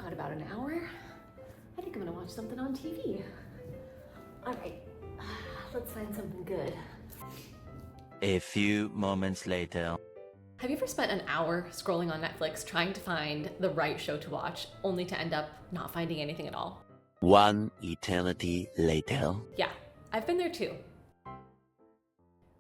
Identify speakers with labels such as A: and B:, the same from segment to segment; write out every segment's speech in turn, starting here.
A: Got about an hour. I think I'm gonna watch something on TV. All right, let's find something good.
B: A few moments later.
A: Have you ever spent an hour scrolling on Netflix trying to find the right show to watch, only to end up not finding anything at all?
B: One eternity later.
A: Yeah, I've been there too.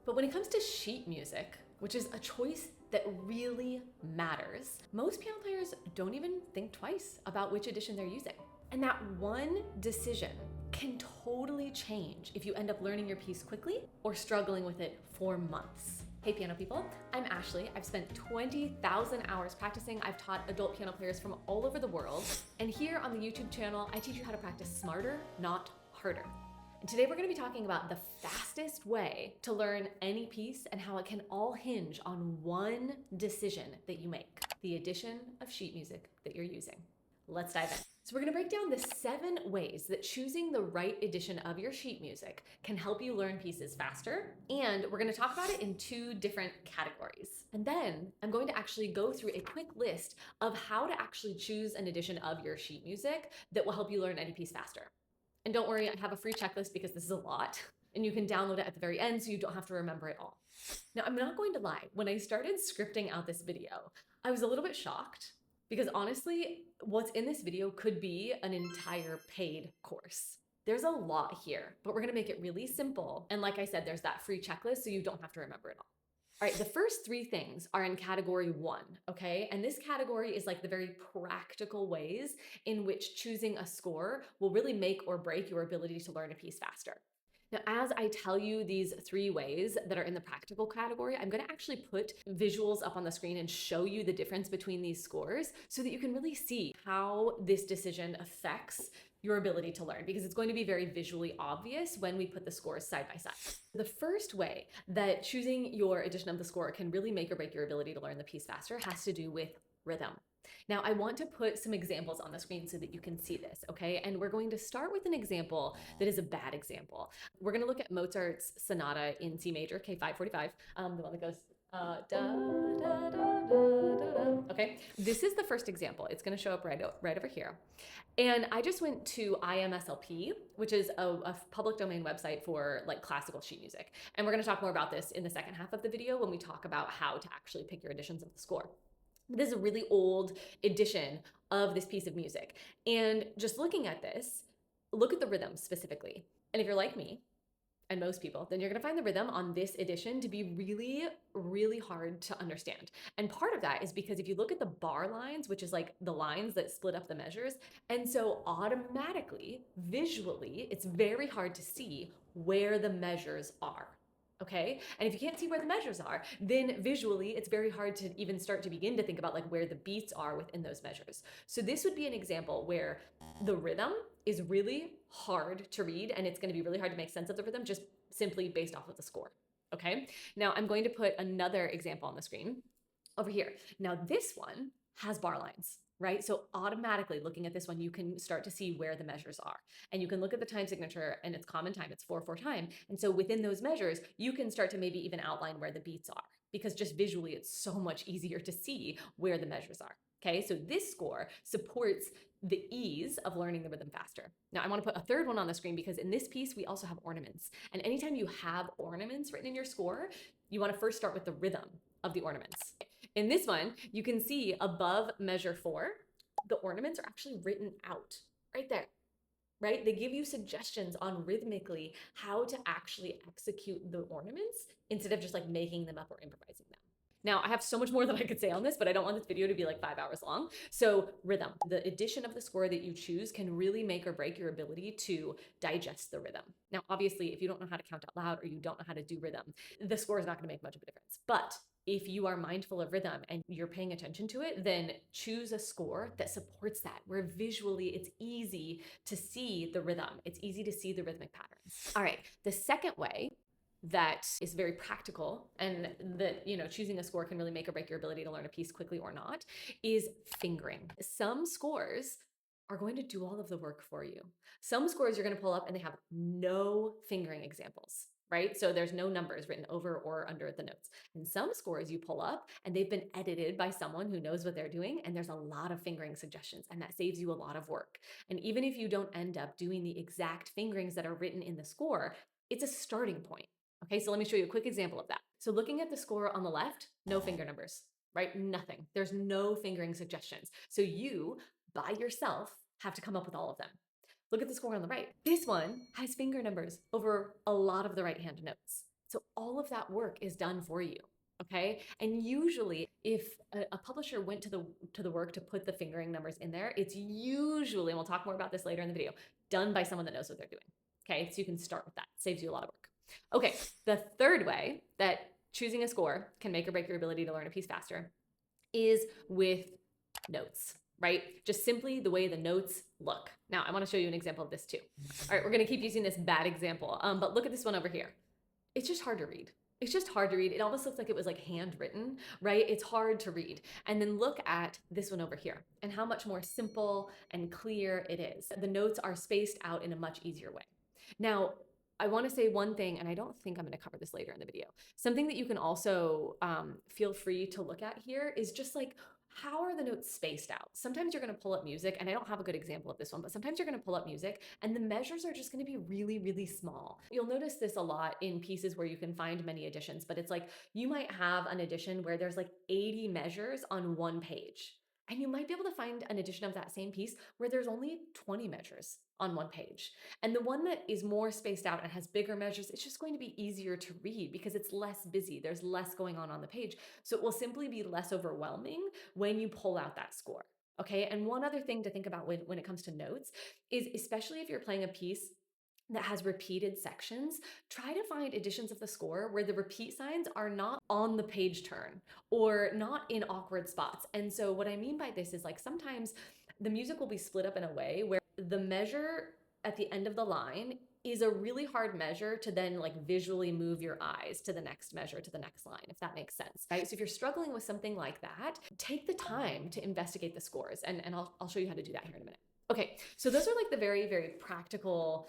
A: But when it comes to sheet music, which is a choice that really matters, most piano players don't even think twice about which edition they're using. And that one decision can totally change if you end up learning your piece quickly or struggling with it for months. Hey piano people, I'm Ashlee. I've spent 20,000 hours practicing. I've taught adult piano players from all over the world. And here on the YouTube channel, I teach you how to practice smarter, not harder. And today we're gonna be talking about the fastest way to learn any piece and how it can all hinge on one decision that you make, the edition of sheet music that you're using. Let's dive in. So we're gonna break down the 7 ways that choosing the right edition of your sheet music can help you learn pieces faster. And we're gonna talk about it in 2 different categories. And then I'm going to actually go through a quick list of how to actually choose an edition of your sheet music that will help you learn any piece faster. And don't worry, I have a free checklist because this is a lot, and you can download it at the very end so you don't have to remember it all. Now, I'm not going to lie, when I started scripting out this video, I was a little bit shocked because honestly, what's in this video could be an entire paid course. There's a lot here, but we're gonna make it really simple. And like I said, there's that free checklist so you don't have to remember it all. All right, the first 3 things are in category 1, okay? And this category is like the very practical ways in which choosing a score will really make or break your ability to learn a piece faster. Now, as I tell you these 3 ways that are in the practical category, I'm gonna actually put visuals up on the screen and show you the difference between these scores so that you can really see how this decision affects your ability to learn, because it's going to be very visually obvious when we put the scores side by side. The first way that choosing your edition of the score can really make or break your ability to learn the piece faster has to do with rhythm. Now, I want to put some examples on the screen so that you can see this, okay? And we're going to start with an example that is a bad example. We're gonna look at Mozart's Sonata in C major, K545, the one that goes da, da, da, da, da. Okay, this is the first example. It's gonna show up right over here. And I just went to IMSLP, which is a public domain website for like classical sheet music. And we're gonna talk more about this in the second half of the video when we talk about how to actually pick your editions of the score. This is a really old edition of this piece of music. And just looking at this, look at the rhythm specifically. And if you're like me, and most people, then you're gonna find the rhythm on this edition to be really, really hard to understand. And part of that is because if you look at the bar lines, which is like the lines that split up the measures, and so automatically, visually, it's very hard to see where the measures are. Okay, and if you can't see where the measures are, then visually it's very hard to even start to begin to think about like where the beats are within those measures. So this would be an example where the rhythm is really hard to read and it's going to be really hard to make sense of the rhythm just simply based off of the score. Okay, now I'm going to put another example on the screen over here. Now this one has bar lines, right? So automatically looking at this one, you can start to see where the measures are. And you can look at the time signature and it's common time, it's 4/4 time. And so within those measures, you can start to maybe even outline where the beats are because just visually, it's so much easier to see where the measures are. Okay, so this score supports the ease of learning the rhythm faster. Now I wanna put a third one on the screen because in this piece, we also have ornaments. And anytime you have ornaments written in your score, you wanna first start with the rhythm of the ornaments. In this one, you can see above measure 4, the ornaments are actually written out right there, right? They give you suggestions on rhythmically how to actually execute the ornaments instead of just like making them up or improvising them. Now, I have so much more that I could say on this, but I don't want this video to be like 5 hours long. So rhythm, the edition of the score that you choose can really make or break your ability to digest the rhythm. Now, obviously, if you don't know how to count out loud or you don't know how to do rhythm, the score is not gonna make much of a difference. But if you are mindful of rhythm and you're paying attention to it, then choose a score that supports that, where visually it's easy to see the rhythm. It's easy to see the rhythmic patterns. All right, the second way that is very practical and that, you know, choosing a score can really make or break your ability to learn a piece quickly or not is fingering. Some scores are going to do all of the work for you. Some scores you're going to pull up and they have no fingering examples, right? So there's no numbers written over or under the notes. And some scores you pull up and they've been edited by someone who knows what they're doing, and there's a lot of fingering suggestions, and that saves you a lot of work. And even if you don't end up doing the exact fingerings that are written in the score, it's a starting point. Okay, so let me show you a quick example of that. So looking at the score on the left, no finger numbers, right? Nothing. There's no fingering suggestions. So you, by yourself, have to come up with all of them. Look at the score on the right. This one has finger numbers over a lot of the right hand notes. So all of that work is done for you. Okay. And usually if a publisher went to the work to put the fingering numbers in there, it's usually, and we'll talk more about this later in the video, done by someone that knows what they're doing. Okay. So you can start with that. Saves you a lot of work. Okay. The third way that choosing a score can make or break your ability to learn a piece faster is with notes, right? Just simply the way the notes look. Now, I want to show you an example of this too. All right, we're going to keep using this bad example, but look at this one over here. It's just hard to read. It's just hard to read. It almost looks like it was like handwritten, right? It's hard to read. And then look at this one over here and how much more simple and clear it is. The notes are spaced out in a much easier way. Now, I want to say one thing, and I don't think I'm going to cover this later in the video. Something that you can also feel free to look at here is just like, how are the notes spaced out? Sometimes you're going to pull up music, and I don't have a good example of this one, but sometimes you're going to pull up music and the measures are just going to be really, really small. You'll notice this a lot in pieces where you can find many editions, but it's like you might have an edition where there's like 80 measures on one page. And you might be able to find an edition of that same piece where there's only 20 measures on one page. And the one that is more spaced out and has bigger measures, it's just going to be easier to read because it's less busy. There's less going on the page. So it will simply be less overwhelming when you pull out that score. Okay. And one other thing to think about when it comes to notes is, especially if you're playing a piece that has repeated sections, try to find editions of the score where the repeat signs are not on the page turn or not in awkward spots. And so what I mean by this is, like, sometimes the music will be split up in a way where the measure at the end of the line is a really hard measure to then like visually move your eyes to the next measure, to the next line, if that makes sense, right? So if you're struggling with something like that, take the time to investigate the scores, and I'll show you how to do that here in a minute. Okay, so those are like the very, very practical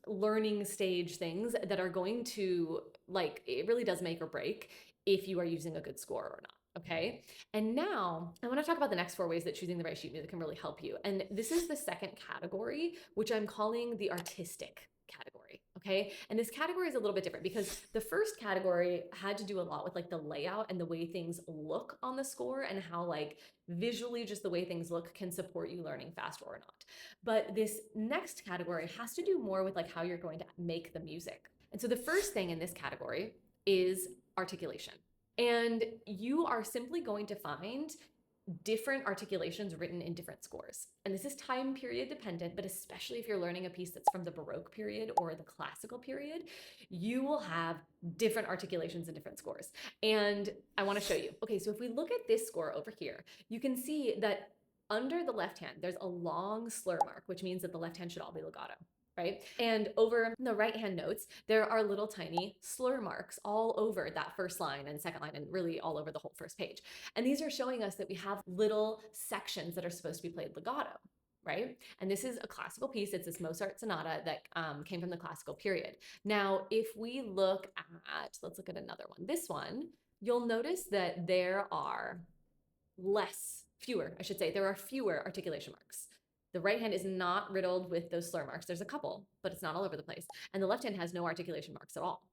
A: learning stage things that are going to, like, it really does make or break if you are using a good score or not. Okay, and now I want to talk about the next 4 ways that choosing the right sheet music can really help you. And this is the second category, which I'm calling the artistic category. Okay, and this category is a little bit different because the first category had to do a lot with like the layout and the way things look on the score, and how like visually just the way things look can support you learning faster or not. But this next category has to do more with like how you're going to make the music. And so the first thing in this category is articulation. And you are simply going to find different articulations written in different scores. And this is time period dependent, but especially if you're learning a piece that's from the Baroque period or the classical period, you will have different articulations in different scores. And I want to show you. Okay, so if we look at this score over here, you can see that under the left hand, there's a long slur mark, which means that the left hand should all be legato. Right? And over the right hand notes, there are little tiny slur marks all over that first line and second line, and really all over the whole first page. And these are showing us that we have little sections that are supposed to be played legato, right? And this is a classical piece. It's this Mozart sonata that came from the classical period. Now, if we look at, let's look at another one, this one, you'll notice that there are fewer articulation marks. The right hand is not riddled with those slur marks. There's a couple, but it's not all over the place. And the left hand has no articulation marks at all.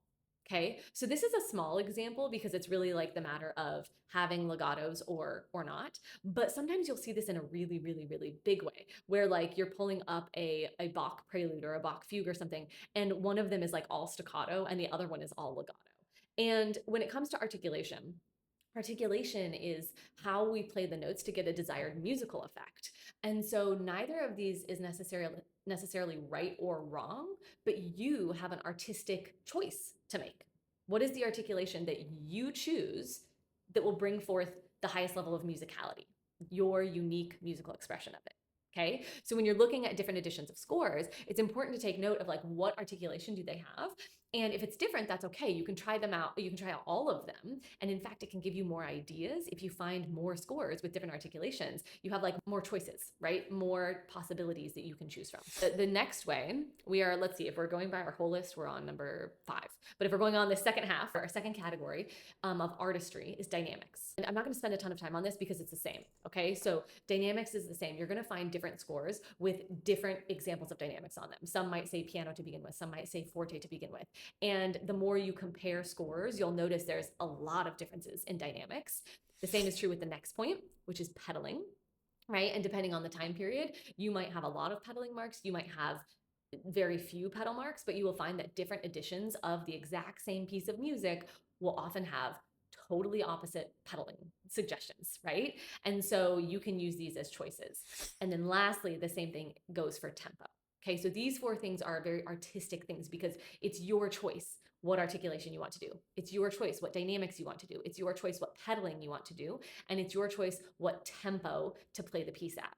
A: Okay, so this is a small example because it's really like the matter of having legatos or not. But sometimes you'll see this in a really, really, really big way, where like you're pulling up a Bach prelude or a Bach fugue or something, and one of them is like all staccato and the other one is all legato. And when it comes to articulation is how we play the notes to get a desired musical effect. And so neither of these is necessarily right or wrong, but you have an artistic choice to make. What is the articulation that you choose that will bring forth the highest level of musicality, your unique musical expression of it? Okay, so when you're looking at different editions of scores, it's important to take note of like, what articulation do they have? And if it's different, that's okay. You can try them out. You can try out all of them. And in fact, it can give you more ideas. If you find more scores with different articulations, you have like more choices, right? More possibilities that you can choose from. The next way we are, let's see, if we're going by our whole list, we're on number 5. But if we're going on the second half, or our second category of artistry is dynamics. And I'm not going to spend a ton of time on this because it's the same. Okay. So dynamics is the same. You're going to find different scores with different examples of dynamics on them. Some might say piano to begin with. Some might say forte to begin with. And the more you compare scores, you'll notice there's a lot of differences in dynamics. The same is true with the next point, which is pedaling, right? And depending on the time period, you might have a lot of pedaling marks, you might have very few pedal marks, but you will find that different editions of the exact same piece of music will often have totally opposite pedaling suggestions, right? And so you can use these as choices. And then lastly, the same thing goes for tempo. Okay, so these 4 things are very artistic things because it's your choice what articulation you want to do. It's your choice what dynamics you want to do. It's your choice what pedaling you want to do. And it's your choice what tempo to play the piece at.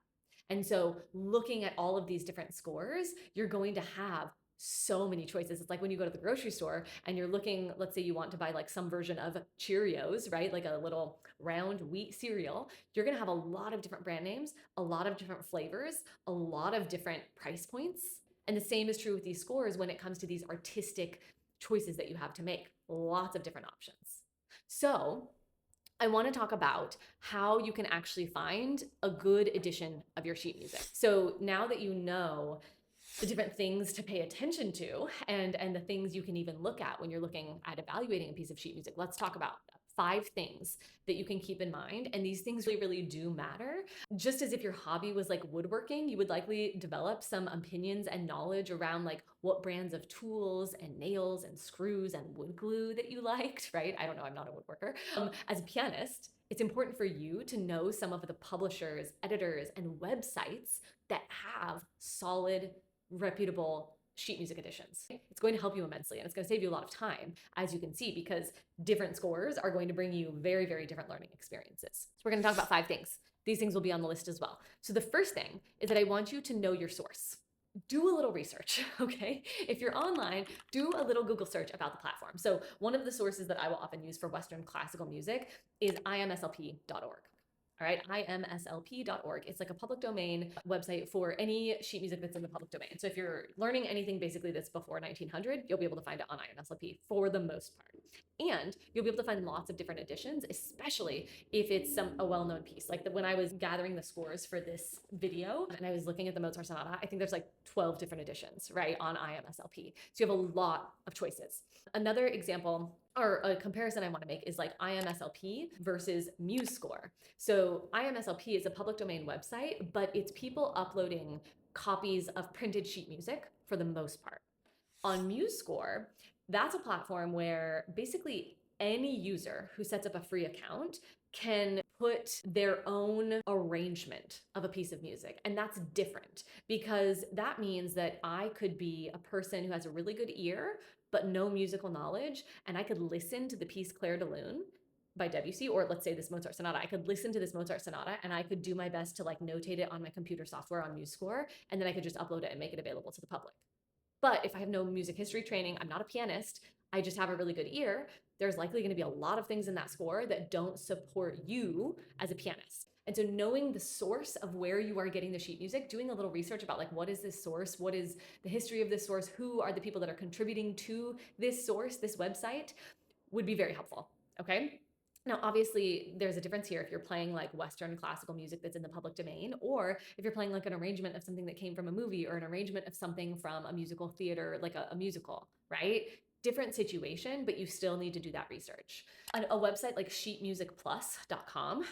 A: And so looking at all of these different scores, you're going to have so many choices. It's like when you go to the grocery store and you're looking, let's say you want to buy like some version of Cheerios, right? Like a little round wheat cereal. You're going to have a lot of different brand names, a lot of different flavors, a lot of different price points. And the same is true with these scores when it comes to these artistic choices that you have to make. Lots of different options. So I want to talk about how you can actually find a good edition of your sheet music. So now that you know the different things to pay attention to and the things you can even look at when you're looking at evaluating a piece of sheet music, let's talk about 5 things that you can keep in mind. And these things really do matter. Just as if your hobby was like woodworking, you would likely develop some opinions and knowledge around like what brands of tools and nails and screws and wood glue that you liked, right? I don't know, I'm not a woodworker. As a pianist, it's important for you to know some of the publishers, editors, and websites that have solid, reputable sheet music editions. It's going to help you immensely and it's going to save you a lot of time, as you can see, because different scores are going to bring you very, very different learning experiences. So we're going to talk about 5 things. These things will be on the list as well. So the first thing is that I want you to know your source. Do a little research, okay? If you're online, do a little Google search about the platform. So one of the sources that I will often use for Western classical music is imslp.org. All right, imslp.org. It's like a public domain website for any sheet music that's in the public domain. So if you're learning anything basically that's before 1900, you'll be able to find it on imslp for the most part. And you'll be able to find lots of different editions, especially if it's a well-known piece. Like when I was gathering the scores for this video and I was looking at the Mozart Sonata, I think there's like 12 different editions, right, on imslp. So you have a lot of choices. Another example or a comparison I want to make is like IMSLP versus MuseScore. So IMSLP is a public domain website, but it's people uploading copies of printed sheet music for the most part. On MuseScore, that's a platform where basically any user who sets up a free account can put their own arrangement of a piece of music. And that's different because that means that I could be a person who has a really good ear, but no musical knowledge, and I could listen to the piece Clair de Lune by Debussy, or let's say this Mozart Sonata. I could listen to this Mozart Sonata and I could do my best to like notate it on my computer software on MuseScore, and then I could just upload it and make it available to the public. But if I have no music history training, I'm not a pianist, I just have a really good ear, there's likely going to be a lot of things in that score that don't support you as a pianist. And so knowing the source of where you are getting the sheet music, doing a little research about like, what is this source? What is the history of this source? Who are the people that are contributing to this source, this website, would be very helpful, okay? Now, obviously, there's a difference here if you're playing like Western classical music that's in the public domain, or if you're playing like an arrangement of something that came from a movie or an arrangement of something from a musical theater, like a musical, right? Different situation, but you still need to do that research. A website like sheetmusicplus.com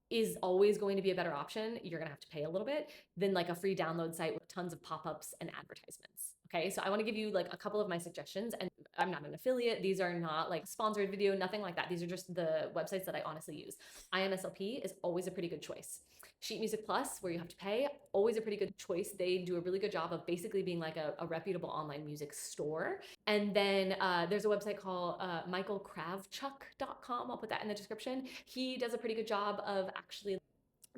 A: is always going to be a better option. You're gonna have to pay a little bit than like a free download site with tons of pop-ups and advertisements. Okay, so I wanna give you like a couple of my suggestions, and I'm not an affiliate. These are not like sponsored video, nothing like that. These are just the websites that I honestly use. IMSLP is always a pretty good choice. Sheet Music Plus, where you have to pay, always a pretty good choice. They do a really good job of basically being like a reputable online music store. And then there's a website called michaelkravchuk.com. I'll put that in the description. He does a pretty good job of actually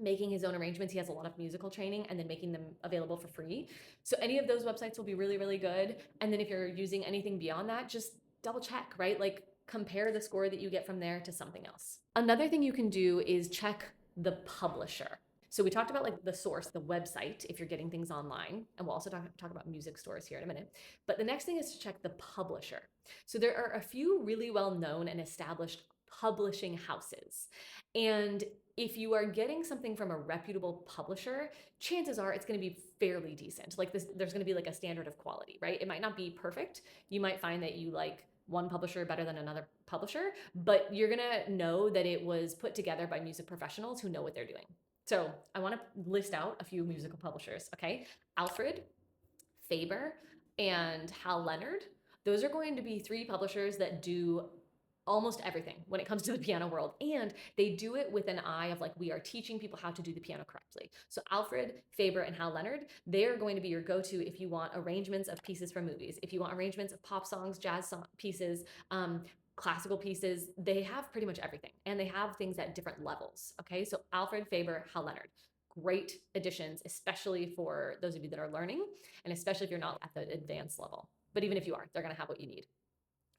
A: making his own arrangements. He has a lot of musical training and then making them available for free. So any of those websites will be really, really good. And then if you're using anything beyond that, just double check, right? Like compare the score that you get from there to something else. Another thing you can do is check the publisher. So we talked about like the source, the website, if you're getting things online, and we'll also talk about music stores here in a minute. But the next thing is to check the publisher. So there are a few really well-known and established publishing houses. And if you are getting something from a reputable publisher, chances are it's going to be fairly decent. Like this, there's going to be like a standard of quality, right? It might not be perfect. You might find that you like one publisher better than another publisher, but you're going to know that it was put together by music professionals who know what they're doing. So I want to list out a few musical publishers, okay? Alfred, Faber, and Hal Leonard. Those are going to be three publishers that do almost everything when it comes to the piano world. And they do it with an eye of like, we are teaching people how to do the piano correctly. So Alfred, Faber, and Hal Leonard, they're going to be your go-to if you want arrangements of pieces from movies, if you want arrangements of pop songs, jazz pieces, classical pieces. They have pretty much everything. And they have things at different levels, okay? So Alfred, Faber, Hal Leonard. Great additions, especially for those of you that are learning, and especially if you're not at the advanced level. But even if you are, they're gonna have what you need.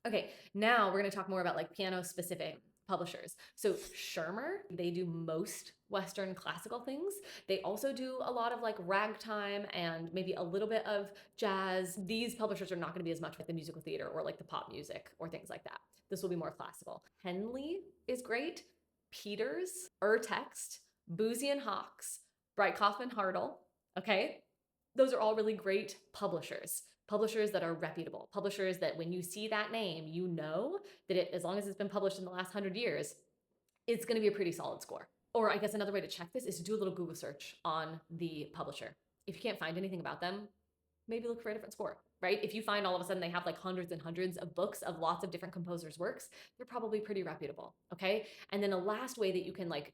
A: Okay, now we're going to talk more about like piano specific publishers. So Schirmer, they do most Western classical things. They also do a lot of like ragtime and maybe a little bit of jazz. These publishers are not going to be as much with the musical theater or like the pop music or things like that. This will be more classical. Henley is great. Peters, Urtext, Boozy and Hawkes, Bright Kaufman Hartle. Okay, those are all really great publishers. Publishers that are reputable, publishers that when you see that name, you know that it, as long as it's been published in the last 100 years, it's going to be a pretty solid score. Or I guess another way to check this is to do a little Google search on the publisher. If you can't find anything about them, maybe look for a different score, right? If you find all of a sudden they have like hundreds and hundreds of books of lots of different composers' works, they're probably pretty reputable, okay? And then a last way that you can like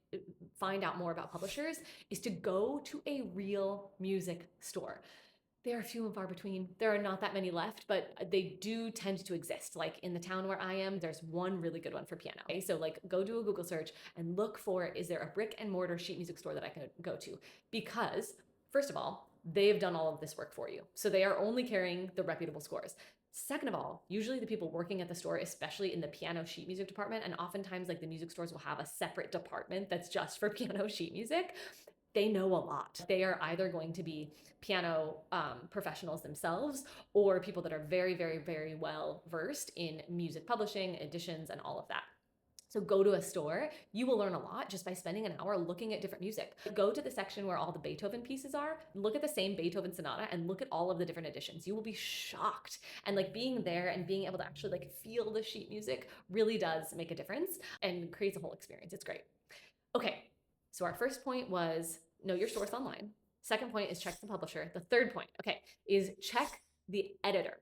A: find out more about publishers is to go to a real music store. They are few and far between. There are not that many left, but they do tend to exist. Like in the town where I am, there's one really good one for piano. Okay? So like go do a Google search and look for, is there a brick and mortar sheet music store that I can go to? Because first of all, they've done all of this work for you. So they are only carrying the reputable scores. Second of all, usually the people working at the store, especially in the piano sheet music department, and oftentimes like the music stores will have a separate department that's just for piano sheet music. They know a lot. They are either going to be piano professionals themselves or people that are very, very, very well versed in music publishing, editions, and all of that. So go to a store. You will learn a lot just by spending an hour looking at different music. Go to the section where all the Beethoven pieces are, look at the same Beethoven sonata and look at all of the different editions. You will be shocked. And like being there and being able to actually like feel the sheet music really does make a difference and creates a whole experience. It's great. Okay, so our first point was know your source online. Second point is check the publisher. The third point, okay, is check the editor.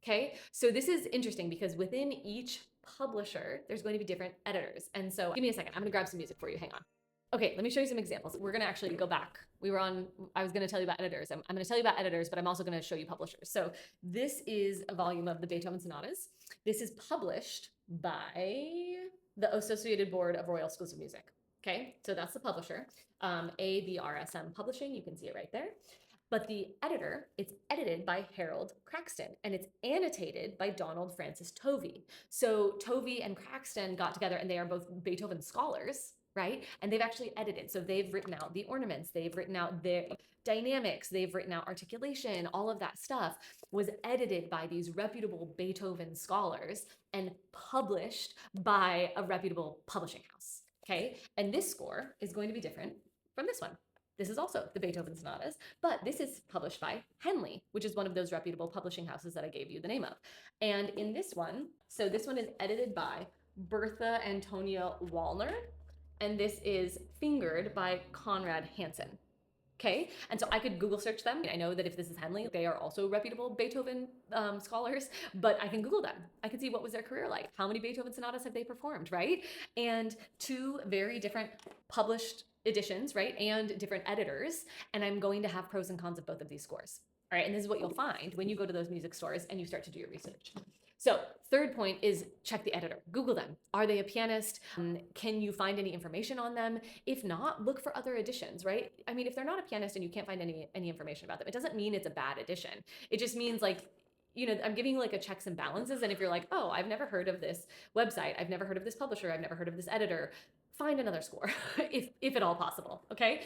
A: Okay, so this is interesting because within each publisher, there's going to be different editors. And so give me a second, I'm gonna grab some music for you, hang on. Okay, let me show you some examples. We're gonna actually go back. I was gonna tell you about editors. I'm gonna tell you about editors, but I'm also gonna show you publishers. So this is a volume of the Beethoven sonatas. This is published by the Associated Board of Royal Schools of Music. Okay, so that's the publisher, ABRSM Publishing, you can see it right there. But the editor, it's edited by Harold Craxton, and it's annotated by Donald Francis Tovey. So Tovey and Craxton got together, and they are both Beethoven scholars, right? And they've actually edited. So they've written out the ornaments, they've written out their dynamics, they've written out articulation, all of that stuff was edited by these reputable Beethoven scholars and published by a reputable publishing house. Okay, and this score is going to be different from this one. This is also the Beethoven sonatas, but this is published by Henley, which is one of those reputable publishing houses that I gave you the name of. And in this one, so this one is edited by Bertha Antonia Wallner, and this is fingered by Conrad Hansen. Okay, and so I could Google search them. I know that if this is Henley, they are also reputable Beethoven scholars, but I can Google them. I can see what was their career like. How many Beethoven sonatas have they performed, right? And two very different published editions, right? And different editors. And I'm going to have pros and cons of both of these scores. All right, and this is what you'll find when you go to those music stores and you start to do your research. So, third point is check the editor. Google them. Are they a pianist? Can you find any information on them? If not, look for other editions, right? I mean, if they're not a pianist and you can't find any information about them, it doesn't mean it's a bad edition. It just means like, you know, I'm giving like a checks and balances. And if you're like, oh, I've never heard of this website, I've never heard of this publisher, I've never heard of this editor, find another score if at all possible. Okay.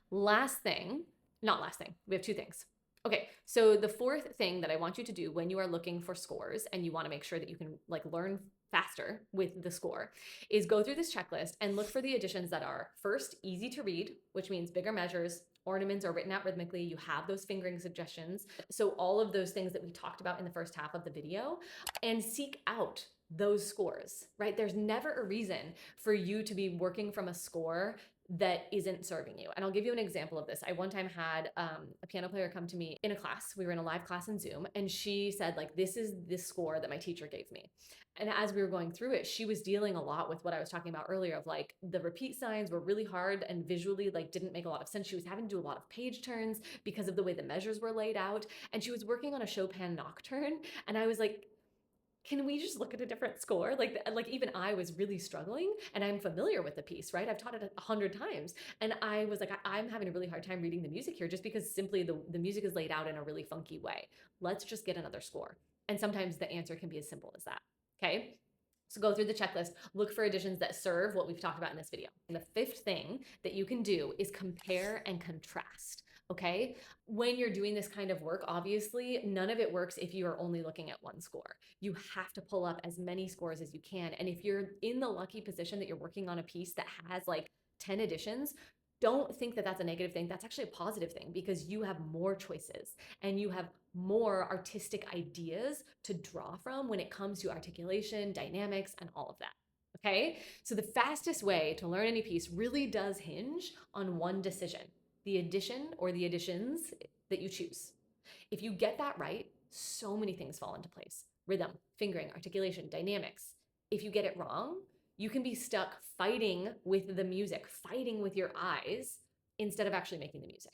A: Last thing, not last thing, we have two things. Okay, so the fourth thing that I want you to do when you are looking for scores and you want to make sure that you can like learn faster with the score is go through this checklist and look for the editions that are first easy to read, which means bigger measures, ornaments are written out rhythmically, you have those fingering suggestions. So all of those things that we talked about in the first half of the video, and seek out those scores, right? There's never a reason for you to be working from a score that isn't serving you. And I'll give you an example of this. I one time had a piano player come to me in a class. We were in a live class in Zoom, and she said, like, this is this score that my teacher gave me. And as we were going through it, she was dealing a lot with what I was talking about earlier of like the repeat signs were really hard and visually like didn't make a lot of sense. She was having to do a lot of page turns because of the way the measures were laid out. And she was working on a Chopin nocturne. And I was like, can we just look at a different score? Like even I was really struggling, and I'm familiar with the piece, right? I've taught it 100 times. And I was like, I'm having a really hard time reading the music here just because simply the music is laid out in a really funky way. Let's just get another score. And sometimes the answer can be as simple as that, okay? So go through the checklist, look for editions that serve what we've talked about in this video. And the fifth thing that you can do is compare and contrast. Okay. When you're doing this kind of work, obviously, none of it works if you are only looking at one score. You have to pull up as many scores as you can. And if you're in the lucky position that you're working on a piece that has like 10 editions, don't think that that's a negative thing. That's actually a positive thing because you have more choices and you have more artistic ideas to draw from when it comes to articulation, dynamics, and all of that. Okay. So the fastest way to learn any piece really does hinge on one decision, the edition or the editions that you choose. If you get that right, so many things fall into place. Rhythm, fingering, articulation, dynamics. If you get it wrong, you can be stuck fighting with the music, fighting with your eyes instead of actually making the music.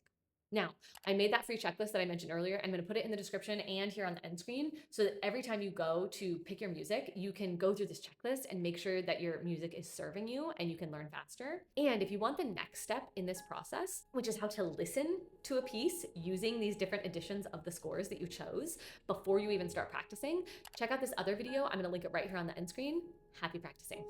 A: Now, I made that free checklist that I mentioned earlier. I'm going to put it in the description and here on the end screen so that every time you go to pick your music, you can go through this checklist and make sure that your music is serving you and you can learn faster. And if you want the next step in this process, which is how to listen to a piece using these different editions of the scores that you chose before you even start practicing, check out this other video. I'm going to link it right here on the end screen. Happy practicing.